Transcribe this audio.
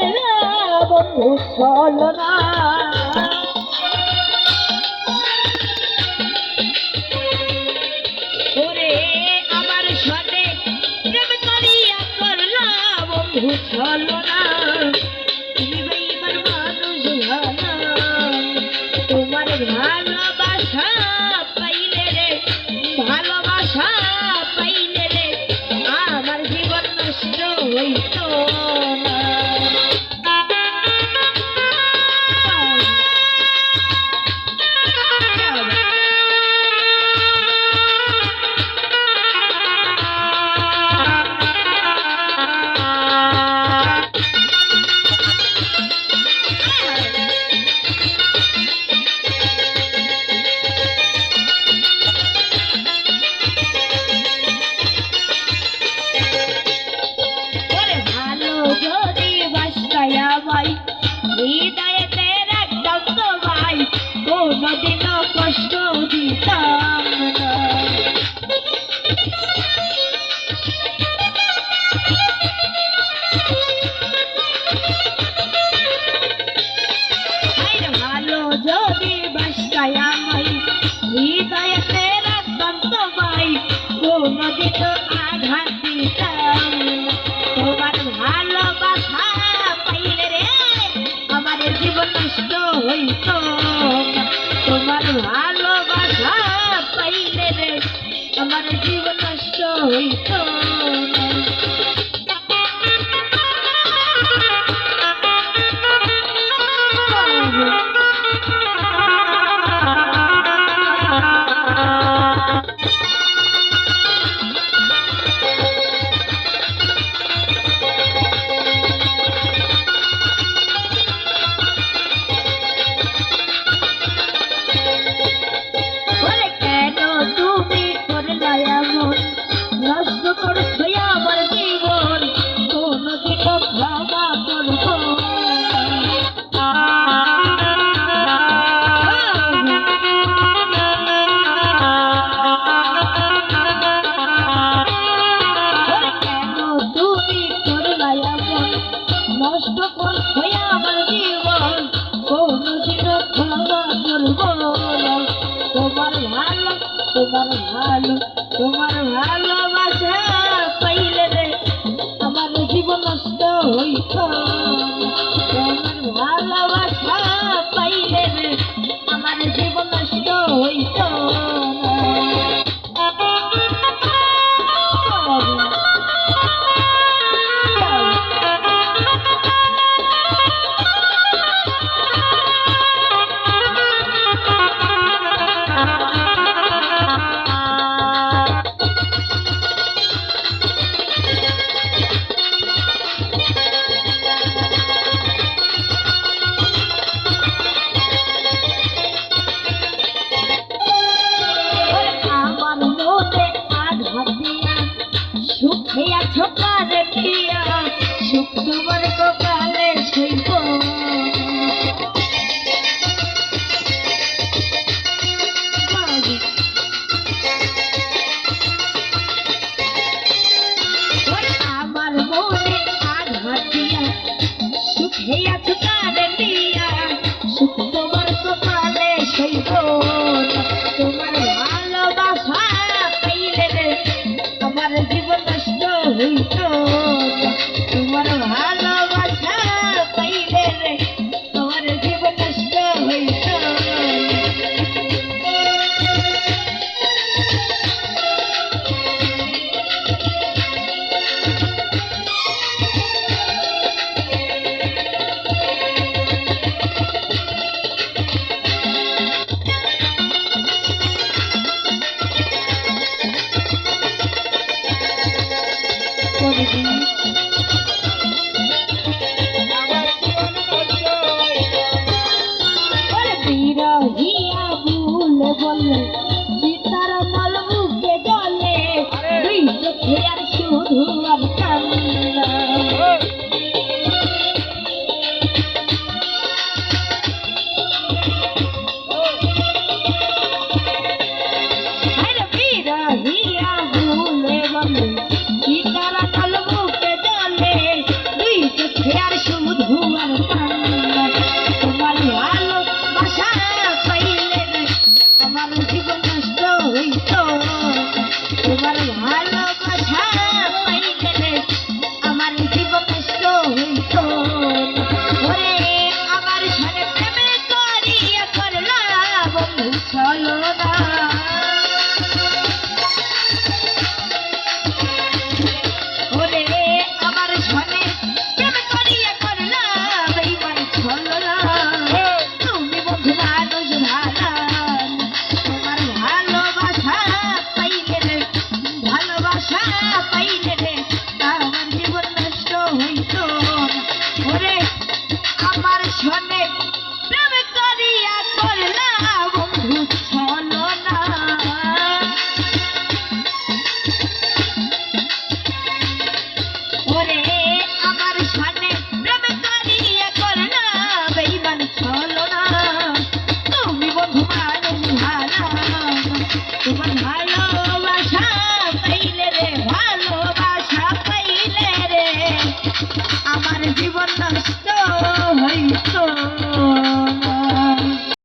করলা বন্ধু ছলনা। ওরে আমার সাথে প্রেম করিয়া করলা বন্ধু ছলনা। তুমি বেঈমান মানুষ ভালো, তোমার ভালোবাসা পাইলে রে, ভালোবাসা পাইলে রে আমার জীবন নষ্ট হইত না। হৃদয়েতে রাখতাম তোমায়, কোনদিনও কষ্ট দিতাম না। ভালো যদি বাসতায় আমায়, হৃদয়েতে রাখতাম তোমায়, কোনদিনও আঘাত দিতাম না। তোমার ভালোবাসা পাইলে রে আমার জীবন নষ্ট হইত না। তোমার ভালোবাসা পাইলে রে আমার জীবন নষ্ট হইত না। নষ্ট করছো আমার জীবন, কোনদিন ক্ষমা করব কেন তুমি করলাই এমন, নষ্ট করছো আমার জীবন, কোনদিন ক্ষমা করব না। তোমার ভালো, তোমার ভালো, তোমার ভালোবাসা পাইলে রে আমার জীবন নষ্ট হইত না। তোমার ভালোবাসা পাইলে রে আমার জীবন নষ্ট হইত না। প্রেম করিয়া করলা বেঈমান ছলনা তুমি বন্ধু মানুষ ভালা তোমার ভালোবাসা পাইলে রে ভালোবাসা পাইলে রে আমার জীবন নষ্ট হইত ওরে আমার শোনে প্রেম করিয়া করলা বন্ধু ছলনা ওরে আমার শোনে প্রেম করিয়া করলা বেঈমান ছলনা তুমি বন্ধু মানুষ ভালা তোমার ভালোবাসা পাইলে রে ভালোবাসা পাইলে রে আমার জীবন নষ্ট হইত